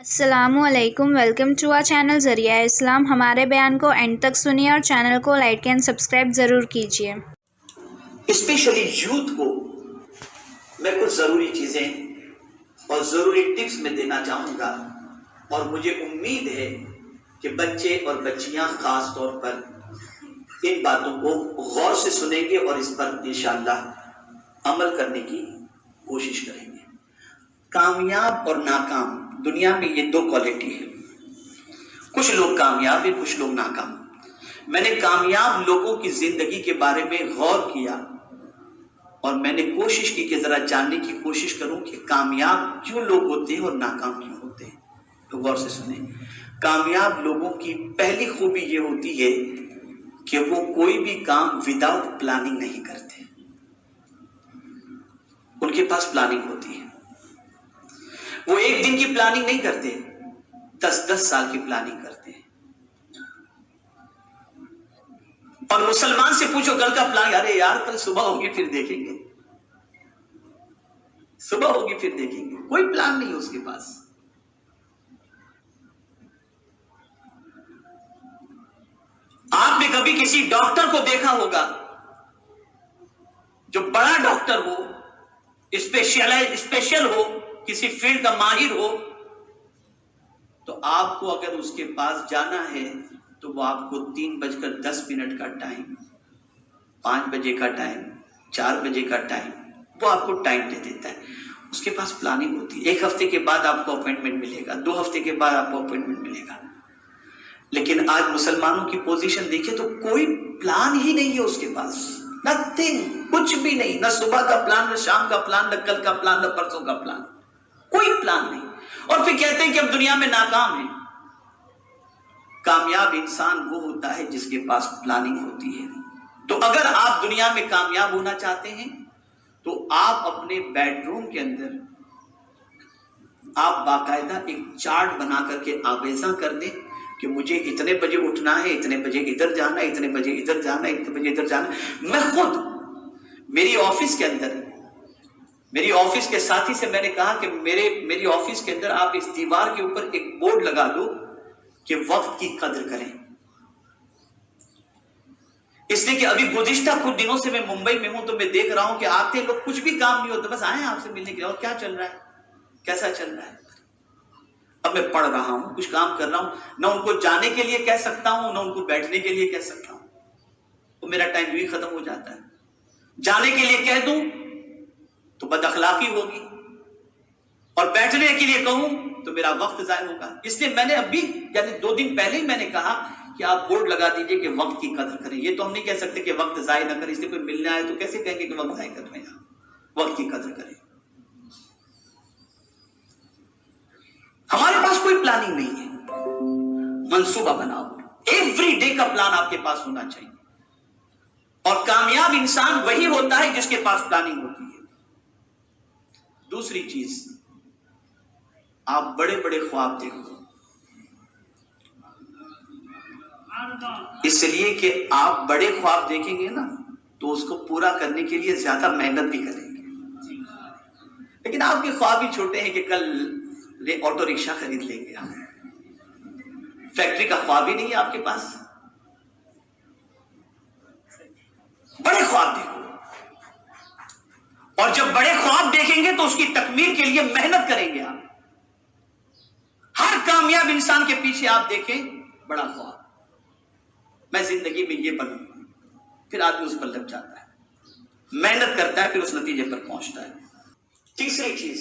السلام علیکم، welcome to are channel ذریعہ اسلام۔ ہمارے بیان کو اینڈ تک سنیے اور چینل کو لائک اینڈ سبسکرائب ضرور کیجیے۔ اسپیشلی یوتھ کو میں کچھ ضروری چیزیں اور ضروری ٹپس میں دینا چاہوں گا، اور مجھے امید ہے کہ بچے اور بچیاں خاص طور پر ان باتوں کو غور سے سنیں گے اور اس پر انشاءاللہ عمل کرنے کی کوشش کریں گے۔ کامیاب اور ناکام، دنیا میں یہ دو کوالٹی ہے، کچھ لوگ کامیاب ہیں، کچھ لوگ ناکام۔ میں نے کامیاب لوگوں کی زندگی کے بارے میں غور کیا اور میں نے کوشش کی کہ ذرا جاننے کی کوشش کروں کہ کامیاب کیوں لوگ ہوتے ہیں اور ناکام کیوں ہوتے ہیں۔ تو غور سے سنیں۔ کامیاب لوگوں کی پہلی خوبی یہ ہوتی ہے کہ وہ کوئی بھی کام وداؤٹ پلاننگ نہیں کرتے، ان کے پاس پلاننگ ہوتی ہے۔ وہ ایک دن کی پلاننگ نہیں کرتے، 10 سال کی پلاننگ کرتے ہیں۔ اور مسلمان سے پوچھو کل کا پلان، ارے یار کل صبح ہوگی پھر دیکھیں گے، صبح ہوگی پھر دیکھیں گے، کوئی پلان نہیں ہے اس کے پاس۔ آپ نے کبھی کسی ڈاکٹر کو دیکھا ہوگا جو بڑا ڈاکٹر ہو، اسپیشل ہو، کسی فیلڈ کا ماہر ہو، تو آپ کو اگر اس کے پاس جانا ہے تو وہ آپ کو 3:10 کا ٹائم، 5 بجے کا ٹائم، 4 بجے کا ٹائم، وہ آپ کو ٹائم دے دیتا ہے۔ اس کے پاس پلاننگ ہوتی ہے، 1 ہفتے کے بعد آپ کو اپوائنٹمنٹ ملے گا، 2 ہفتے کے بعد آپ کو اپوائنٹمنٹ ملے گا۔ لیکن آج مسلمانوں کی پوزیشن دیکھیں تو کوئی پلان ہی نہیں ہے اس کے پاس، نتھنگ، کچھ بھی نہیں، نہ صبح کا پلان، نہ شام کا پلان، نہ کل کا پلان، نہ پرسوں کا پلان، کوئی پلان نہیں۔ اور پھر کہتے ہیں کہ ہم دنیا میں ناکام ہیں۔ کامیاب انسان وہ ہوتا ہے جس کے پاس پلاننگ ہوتی ہے۔ تو اگر آپ دنیا میں کامیاب ہونا چاہتے ہیں تو آپ اپنے بیڈ روم کے اندر آپ باقاعدہ ایک چارٹ بنا کر کے آویزاں کر دیں کہ مجھے اتنے بجے اٹھنا ہے، اتنے بجے ادھر جانا ہے، اتنے بجے ادھر جانا ہے، اتنے بجے ادھر جانا ہے۔ میں خود میری آفس کے اندر، میری آفس کے ساتھی سے میں نے کہا کہ میری آفس کے اندر آپ اس دیوار کے اوپر ایک بورڈ لگا دو کہ وقت کی قدر کریں۔ اس لیے کہ ابھی گزشتہ کچھ دنوں سے میں ممبئی میں ہوں تو میں دیکھ رہا ہوں کہ آتے لوگ کچھ بھی کام نہیں ہوتا، بس آئے آپ سے ملنے کے لیے، اور کیا چل رہا ہے، کیسا چل رہا ہے۔ اب میں پڑھ رہا ہوں، کچھ کام کر رہا ہوں، نہ ان کو جانے کے لیے کہہ سکتا ہوں، نہ ان کو بیٹھنے کے لیے کہہ سکتا ہوں، تو میرا ٹائم بھی ختم ہو جاتا ہے۔ جانے کے لیے کہہ دوں تو بد اخلاقی ہوگی، اور بیٹھنے کے لیے کہوں تو میرا وقت ضائع ہوگا۔ اس لیے میں نے ابھی یعنی 2 دن پہلے ہی میں نے کہا کہ آپ بورڈ لگا دیجئے کہ وقت کی قدر کریں۔ یہ تو ہم نہیں کہہ سکتے کہ وقت ضائع نہ کریں، اس لیے کوئی ملنے آئے تو کیسے کہیں گے کہ وقت ضائع کر رہے ہیں، وقت کی قدر کریں۔ ہمارے پاس کوئی پلاننگ نہیں ہے، منصوبہ بناؤ، ایوری ڈے کا پلان آپ کے پاس ہونا چاہیے۔ اور کامیاب انسان وہی ہوتا ہے جس کے پاس پلاننگ ہوتی ہے۔ دوسری چیز، آپ بڑے بڑے خواب دیکھو، اس لیے کہ آپ بڑے خواب دیکھیں گے نا تو اس کو پورا کرنے کے لیے زیادہ محنت بھی کریں گے۔ لیکن آپ کے خواب ہی چھوٹے ہیں کہ کل آٹو رکشا خرید لیں گے، فیکٹری کا خواب ہی نہیں ہے آپ کے پاس۔ بڑے خواب دیکھو، اور جب بڑے خواب دیکھیں گے تو اس کی تکمیل کے لیے محنت کریں گے آپ۔ ہر کامیاب انسان کے پیچھے آپ دیکھیں بڑا خواب، میں زندگی میں یہ بنوں، پھر آدمی اس پر لگ جاتا ہے، محنت کرتا ہے، پھر اس نتیجے پر پہنچتا ہے۔ تیسری چیز،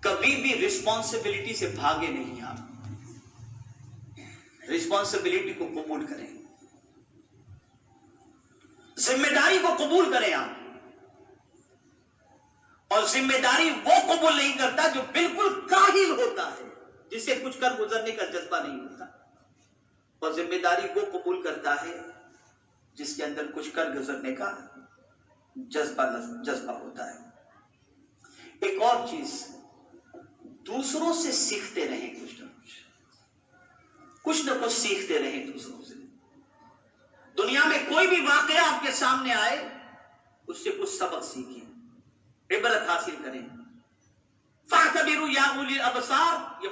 کبھی بھی رسپانسبلٹی سے بھاگے نہیں آپ، رسپانسبلٹی کو قبول کریں، ذمہ داری کو قبول کریں آپ۔ اور ذمہ داری وہ قبول نہیں کرتا جو بالکل کاہل ہوتا ہے، جسے کچھ کر گزرنے کا جذبہ نہیں ہوتا، اور ذمہ داری وہ قبول کرتا ہے جس کے اندر کچھ کر گزرنے کا جذبہ ہوتا ہے۔ ایک اور چیز، دوسروں سے سیکھتے رہیں، کچھ نہ کچھ سیکھتے رہیں دوسروں سے۔ دنیا میں کوئی بھی واقعہ آپ کے سامنے آئے، اس سے کچھ سبق سیکھیں، عبرت حاصل کریں۔ فَاعْتَبِرُوا يَا أُولِي الْأَبْصَارِ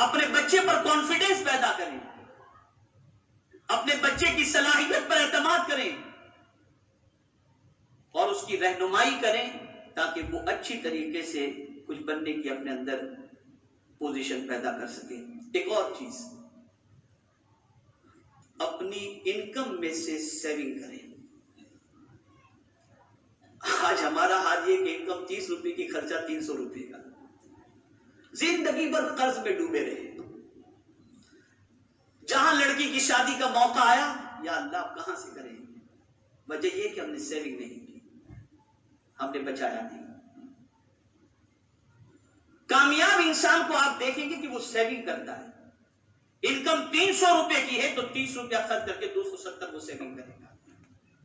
اپنے بچے پر کانفیڈنس پیدا کریں، اپنے بچے کی صلاحیت پر اعتماد کریں اور اس کی رہنمائی کریں تاکہ وہ اچھی طریقے سے کچھ بننے کی اپنے اندر پوزیشن پیدا کر سکے۔ ایک اور چیز، اپنی انکم میں سے سیونگ کریں۔ آج ہمارا حال یہ کہ انکم 30 روپے کی، خرچہ 300 روپے کا، زندگی بھر قرض میں ڈوبے رہے۔ جہاں لڑکی کی شادی کا موقع آیا، یا اللہ آپ کہاں سے کریں گے؟ وجہ یہ کہ ہم نے سیونگ نہیں کی، ہم نے بچایا نہیں۔ کامیاب انسان کو آپ دیکھیں گے کہ وہ سیونگ کرتا ہے۔ انکم 300 روپے کی ہے تو 30 روپیہ خرچ کر کے 270 وہ سیونگ کرے گا۔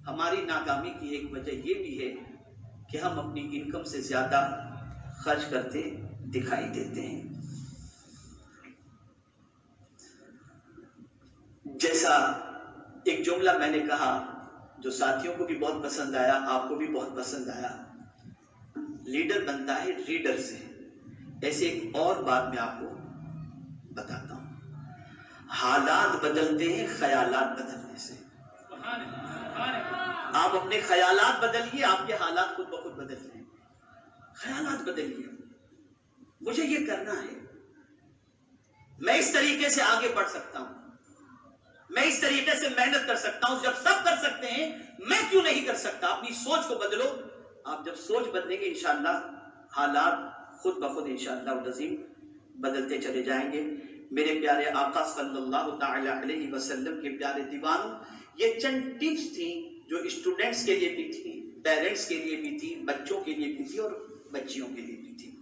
ہماری ناکامی کی ایک وجہ یہ بھی ہے کہ ہم اپنی انکم سے زیادہ خرچ کرتے دکھائی دیتے ہیں۔ جیسا ایک جملہ میں نے کہا جو ساتھیوں کو بھی بہت پسند آیا، آپ کو بھی بہت پسند آیا، لیڈر بنتا ہے ریڈر سے۔ ایسے ایک اور بات میں آپ کو بتاتا ہوں، حالات بدلتے ہیں خیالات بدلنے سے۔ آپ اپنے خیالات بدلیے، آپ کے حالات خود بخود بدل جائیں۔ خیالات بدلیے، مجھے یہ کرنا ہے، میں اس طریقے سے آگے بڑھ سکتا ہوں، میں اس طریقے سے محنت کر سکتا ہوں۔ جب سب کر سکتے ہیں میں کیوں نہیں کر سکتا؟ اپنی سوچ کو بدلو۔ آپ جب سوچ بدلیں گے انشاءاللہ حالات خود بخود انشاءاللہ العظیم بدلتے چلے جائیں گے۔ میرے پیارے آقا صلی اللہ تعالی علیہ وسلم کے پیارے دیوانوں، یہ چند ٹپس تھیں جو اسٹوڈنٹس کے لیے بھی تھی، پیرنٹس کے لیے بھی تھی، بچوں کے لیے بھی تھی اور بچیوں کے لیے بھی تھی۔